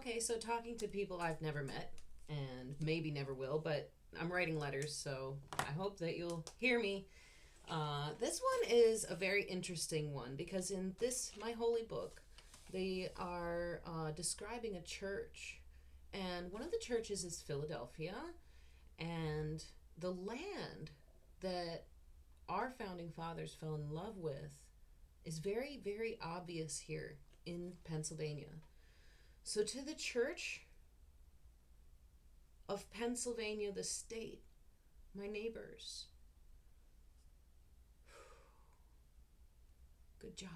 Okay, so talking to people I've never met and maybe never will, but I'm writing letters, so I hope that you'll hear me. This one is a very interesting one because in this, my holy book, they are describing a church. And one of the churches is Philadelphia, and the land that our founding fathers fell in love with is very, very obvious here in Pennsylvania. So, to the church of Pennsylvania, the state, my neighbors, good job.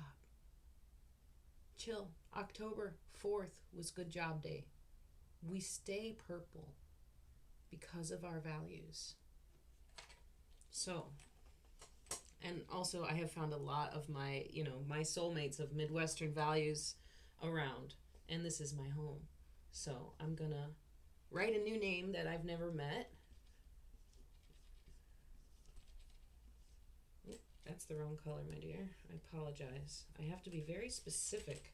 Chill. October 4th was Good Job Day. We stay purple because of our values. So, and also I have found a lot of my soulmates of Midwestern values around, and this is my home. So, I'm gonna write a new name that I've never met. That's the wrong color, my dear. I apologize. I have to be very specific.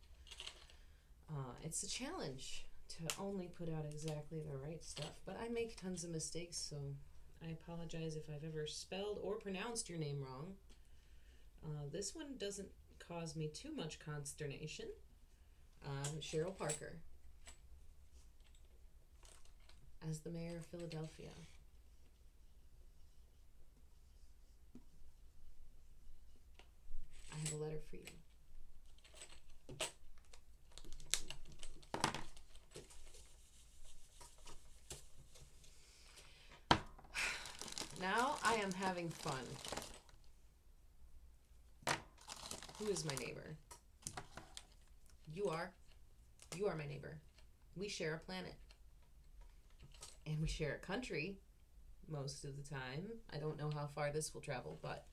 It's a challenge to only put out exactly the right stuff, but I make tons of mistakes, so I apologize if I've ever spelled or pronounced your name wrong. This one doesn't cause me too much consternation. Cheryl Parker, as the mayor of Philadelphia. I have a letter for you. Now I am having fun. Who is my neighbor? You are. You are my neighbor. We share a planet. And we share a country most of the time. I don't know how far this will travel, but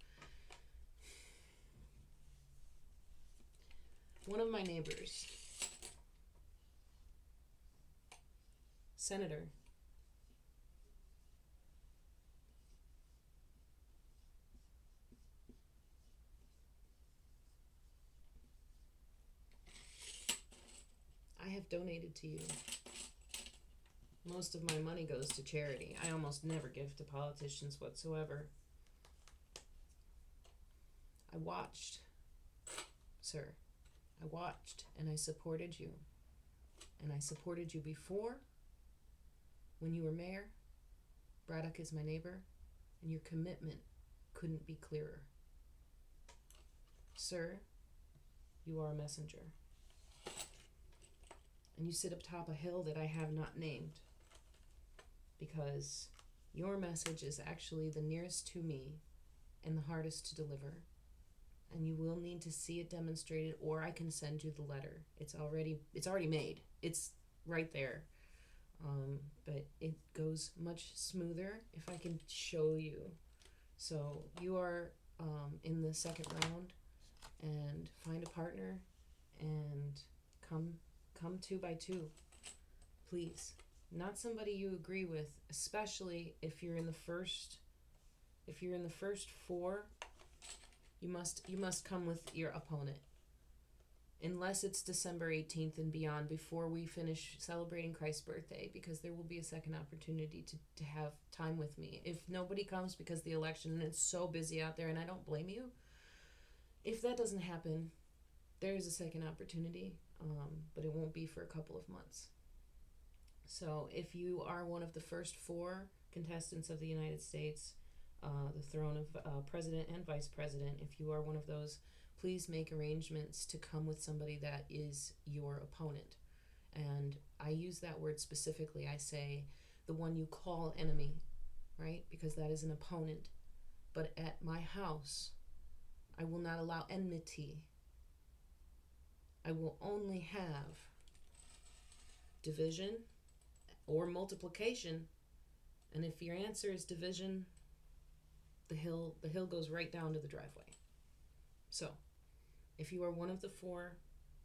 one of my neighbors, Senator, I have donated to you. Most of my money goes to charity. I almost never give to politicians whatsoever. I watched, sir. I watched and I supported you. And I supported you before, when you were mayor. Braddock is my neighbor, and your commitment couldn't be clearer. Sir, you are a messenger. And you sit atop a hill that I have not named, because your message is actually the nearest to me and the hardest to deliver. And you will need to see it demonstrated, or I can send you the letter. It's already made. It's right there. But it goes much smoother if I can show you. So you are in the second round, and find a partner, and come two by two, please. Not somebody you agree with, especially if you're in the first. If you're in the first four, you must come with your opponent. Unless it's December 18th and beyond, before we finish celebrating Christ's birthday, because there will be a second opportunity to have time with me. If nobody comes because the election, and it's so busy out there, and I don't blame you, if that doesn't happen, there is a second opportunity, but it won't be for a couple of months. So if you are one of the first four contestants of the United States, the throne of president and vice president, if you are one of those, please make arrangements to come with somebody that is your opponent. And I use that word specifically. I say the one you call enemy, right? Because that is an opponent. But at my house, I will not allow enmity. I will only have division or multiplication. And if your answer is division, the hill goes right down to the driveway. So, if you are one of the four,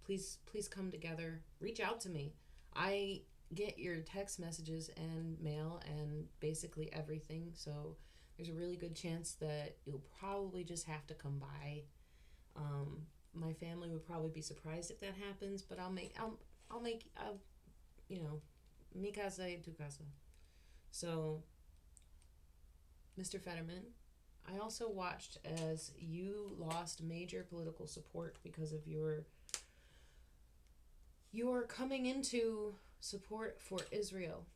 please come together. Reach out to me. I get your text messages and mail and basically everything. So there's a really good chance that you'll probably just have to come by. My family would probably be surprised if that happens, but I'll make you know, mi casa y tu casa. So, Mr. Fetterman, I also watched as you lost major political support because of your coming into support for Israel.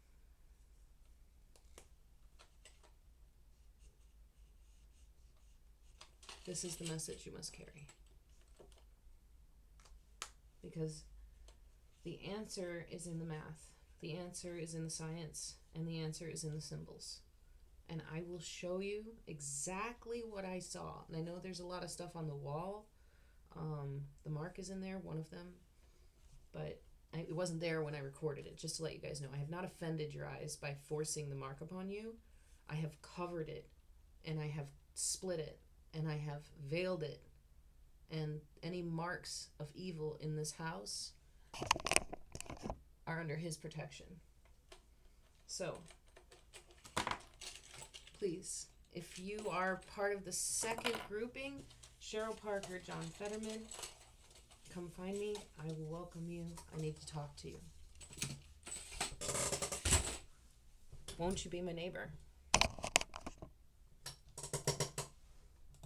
This is the message you must carry. Because the answer is in the math, the answer is in the science, and the answer is in the symbols. And I will show you exactly what I saw. And I know there's a lot of stuff on the wall. The mark is in there, one of them. But it wasn't there when I recorded it, just to let you guys know. I have not offended your eyes by forcing the mark upon you. I have covered it, and I have split it, and I have veiled it. And any marks of evil in this house are under his protection. So, please, if you are part of the second grouping, Cheryl Parker, John Fetterman, come find me. I will welcome you. I need to talk to you. Won't you be my neighbor?